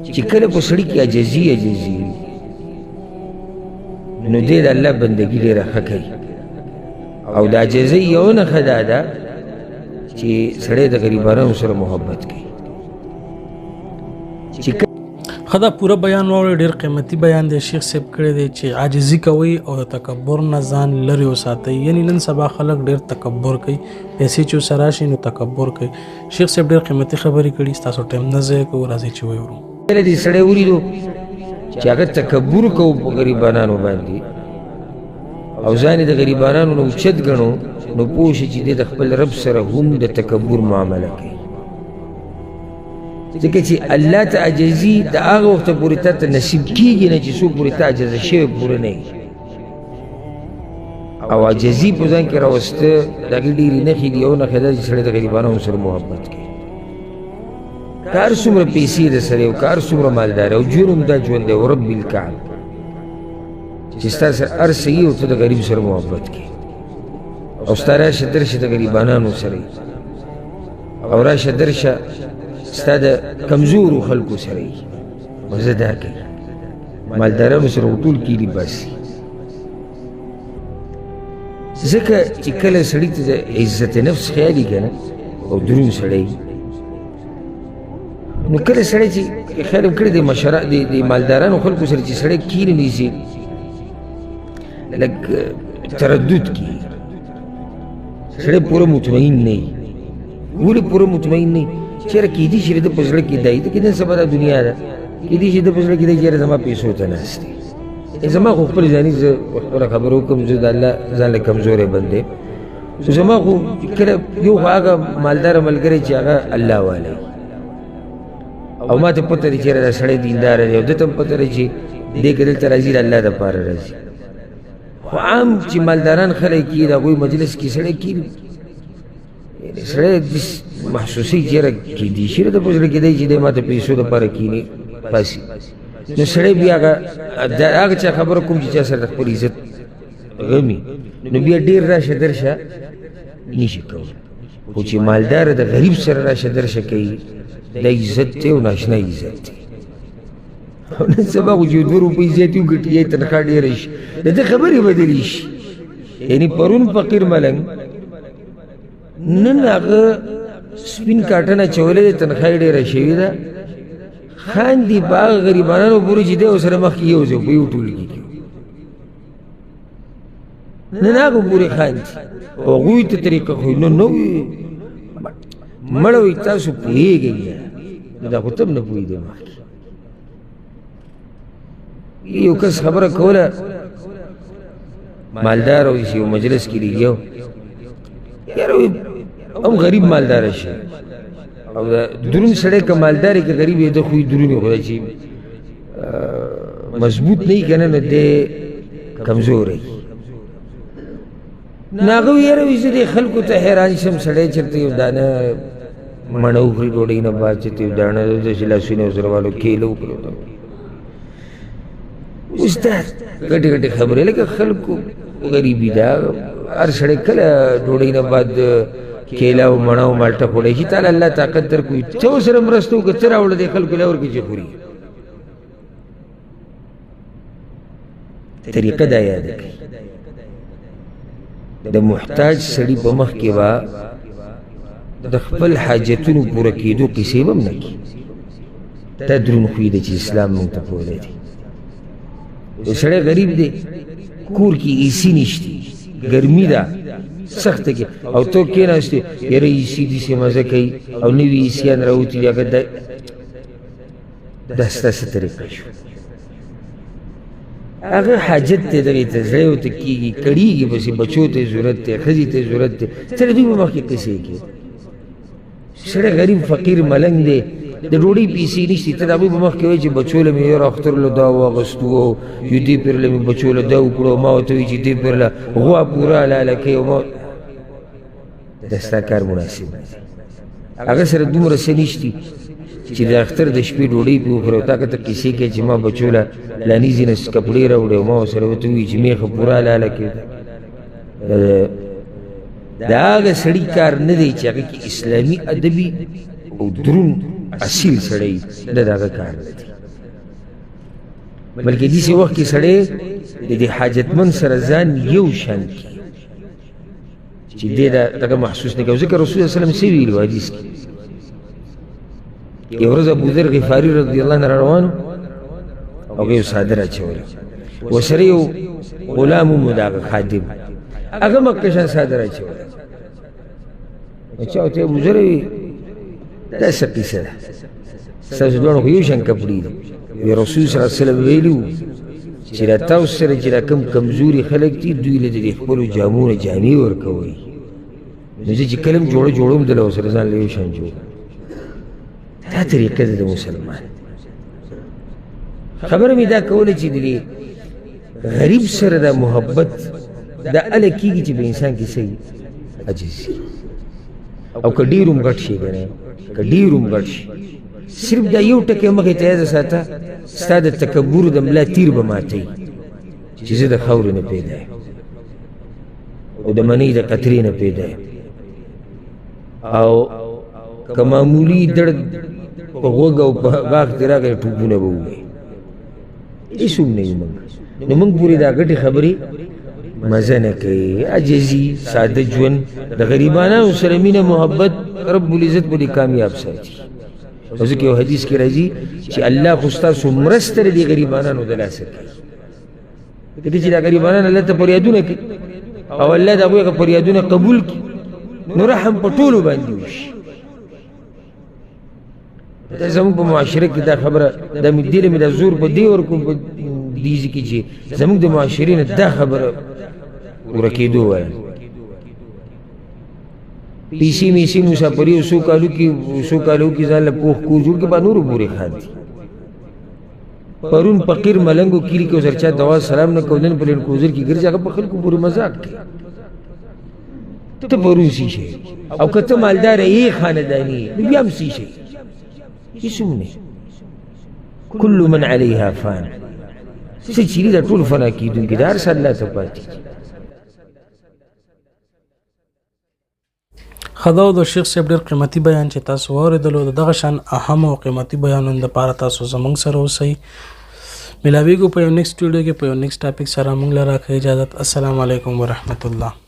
چې کله په سړي کې عجزي نو دې د الله بندګي ډېره ښه کوي. او د عجزۍ یو نښه دا ده چې سړی د غریبانو سره محبت کوي. خدا پورا بیان واورئ، ډېر قیمتي بیان دی شیخ صاحب کړی دی چې عاجزي کوئ او د تکبر نه ځان لرې وساتئ. یعنې نن سبا خلک ډېر تکبر کوي، پیسې چې ورسره راشي نو تکبر کوي. شیخ صاحب ډېر قیمتي خبرې کړي، ستاسو ټایم نه ضایع کوو، راځئ چې ویورو. کله دې سړی ولیدو چې هغه تکبر کوو په غریبانو باندې او ځان یې د غریبانو نه اوچت ګڼو، نو پوه شي چې دې د خپل رب سره هم د تکبر معامله کوي. ځکه چې الله ته عجزي د هغه وخته پورې تا ته نصیب کېږي نه چې څوک پورې ته عجزه شوی پوره نه وي. او عجزي په ځان کې راوسته د هغې ډېرې نښې دي. یو نښه ده چې سړی د غریبانو سره محبت کوي. کار څومره پیسې د سره او کار څومره مالدار او ژوند هم دا ژوند دی ورب الکعب چې ستا سره هر څه وي او ته د غریب سره محبت کوي او ستا راشه درشه د غریبانانو سره او راشه درشه ستا د کمزورو خلکو سره وي. مزه دا کوي مالدارانو سره وټول کیلي باسي. ځکه چې کله سړي ته د عزت نفس خیالي که نه او دروند سړی نو کله سړی چې خیال هم کړی د مالدارانو خلکو سره چې سړی کینې نیسي لږ تردد کېږي، سړی پوره مطمئن نه وي. ولې پوره مطمئن نه وي؟ چېرې کیدای شي د په زړه کې دا وي ته کیدای سبا دا دنیا ده، کیدای شي د په زړه کې دی چېرې زما پیسو ته ناست دی. زما خو خپل ځاني زه خپله خبره وکړم، زه د الله ځان له کمزوری بندې زما خو کله یو خو هغه مالداره ملګری چې هغه الله والی او ما ته پته دی چېرې دا سړی دینداره دی او ده ته هم پته دی چې دې که دلته راځي د الله دپاره راځي. خو عام چې مالداران خلک کي د هغوی مجلس کې سړی کیني سړی محسوسوي چېرې کیدای شي د په زړه کې دی چې دی ما ته پیسو دپاره کیني پاسي. نو سړی بیا هغه چا خبره کوم چې چا سره د خپل عزت غمي نو بیا ډېر راشه درشه نشي کولی. خو چې مالداره د غریب سره راشه درشه کوي دا عزت دی او ناشنا عزت دی. او نن سبا خو چې 2 روپۍ زیاتې وګټي یا تنخوا ډېره شي د ده خبرې بدلې شي. یعنې پرون فقیر ملنګ نن هغه سپین کاټن اچولی دی تنخوا یې ډېره شوې ده خاندي په هغه غریبانانو پورې چې دی ورسره مخکې یو ځای په یو ټولګي کې نن هغه پورې خاندي او هغوی ته طریقه خو نو نه وي مړه وي تاسو پوهېږئ نو دا خو ته هم نه پوهېدې مخکې. یو کس خبره کوله مالدار او یو مجلس کې لګیو یاره هم غریب مالداره شي او دا دروند سړی که مالدار که غریب یې ده خو یې دروند وي خو دا چې مضبوط نه وي که نه نو دی کمزوری. نو هغه وي یاره وایي زه دې خلکو ته حیران شم سړی چېرته یو دانه مڼه وخوري ډوډۍ نه بعد چېرته یو دانه داسې لاسونه ورسره والو کیله وکړو. استاد ګټې ګټې خبرې لکه خلکو غریبي ده هر سړی کله ډوډۍ نه بعد کیله او مڼه او مالټه خوړی شي تعالی الله طاقت درکوي ته ورسره مرسته وکړه څه راوړه دې خلکو له ورکړي چې خوري. طریقه دا یاده کړئ د محتاج سړي په مخ کې به د خپل حاجتونو پوره کېدو قیسې به هم نه کړي. دا دروند خوی دی چې اسلام موږ ته ښوولی دی. یو سړی غریب دی کور کې ایسي نشته ګرمي ده سخته کې او ته کېناستې یاره ایسي داسې مزه کوي او نوي ایسیان راوتي دي هغه دا ستاسې طریقه شو. هغه حاجت دی دغې ته زړی ورته کېږي کړېږي پسې بچو ته یې ضرورت دی ښځې ته یې ضرورت دی ته د دوی په مخکې قصې کوي. سړی غریب فقیر ملنګ دی د ډوډۍ پیسې نشته ته د هغوی په مخ کې وایي چې بچو له مې یاره اختر له دا واغستو او یو دې پېر له مې بچو له دا وکړو ما ورته وایي چې دې پېر له غوا پوره حلاله کوي او ما دا ستا کار مناسب نه دی. هغه سره دومره څه نشتي چې د اختر د شپې ډوډۍ پې وخوري او تا که ته کیسې کوې چې ما بچو له فلاني ځای نه کپړې راوړې او ما ورسره ورته ووایي چې میخه پوره حلاله کوي. دا هغه سړي کار نه دی چې هغه کې اسلامي ادبي او دروند اصیل سړی د دغه کار نه دی بلکې داسې وخت کې سړی د دې حاجتمند سره ځان یو شان کړي چې دې دغه محسوس نه کوي ځکه رسول الله صلی الله علیه وسلم څه ویلي و حدیث کې یو ورځ ابوذر غفاري رضی الله عنه روانو او یو صادره اچوله ورسره یو غلام و د هغه خادم هغه مکه شان صادره اچوله چا ورته ابوذر وي دا څه قیسه ده ستاسو دواړو خو یو شان کپړې دي وی رسول صلی الله علیه وسلم ویلي وو چې دا تاسو سره چې دا کوم کمزوري خلک دي دوی له د خپلو جامو نه جامې ورکوئ نو زه چې کله م جوړوم د له ورسره ځان له یو شان جوړ دا طریقه ده د مسلمان خبره مې دا کوله چې د غریب سره دا محبت دا هله کېږي چې په انسان کې څه عجز او که ډېر هم غټ شي که نه که ډېر هم غټ شي صرف دا یو ټکی مخې ته یاده ساته ستا د تکبر د ملا تیر به ماتوي چې زه د خاورې نه پیدا یم او د منۍ د قطرې نه پیدا یم او که معمولي درد په غوږ او په غاښ دې راغی ټوپونه به ووایي هېڅ هم نه یو موږ نو موږ پورې دا ګټې خبرې مزه نه کوي عجزي ساده ژوند د غریبانو سره مینه محبت رب العزت به دې کامیاب ساتي او ځکه یو حدیث کې راځي چې الله خو ستاسو مرسته د دې غریبانو د لاسه کوي دې چې دا غریبانان الله ته فریادونه کوي او الله د هغوی فریادونه قبول کړي نو رحم په ټولو باندې وشي دا زموږ په معاشره کې دا خبره دا مې دې له مې دا زور په دې ورکوم په دې کې چې زموږ د معاشرې نه دا خبره ورکېدو وایم پیسې میسې مسافري او څو کالو کې ځان له پوخ کور جوړ کړي په نورو پورې خاندي پرون فقیر ملنګو کلي کې ورسره چا دوا سلام نه کوو نن په لینکوزر کې ګرځي هغه په خلکو پورې مذاق کوي ته پرون څه شی او که ته مالدار یې خانداني نو بیا هم څه شی هېڅ هم نه کل من علیها فان څه چې دي دا ټول فنا کېدونکي د هر څه الله ته پاتې خداو د شیخ صاحب ډېر قیمتي بیان چې تاسو واورېدلو د دغه شان اهم او قیمتي بیانونو دپاره تاسو زموږ سره اوسئ ملاویږو په یو نیکسټ ویډیو کې په یو نیکسټ ټاپک سره موږ له راکړئ اجازت السلام علیکم ورحمت الله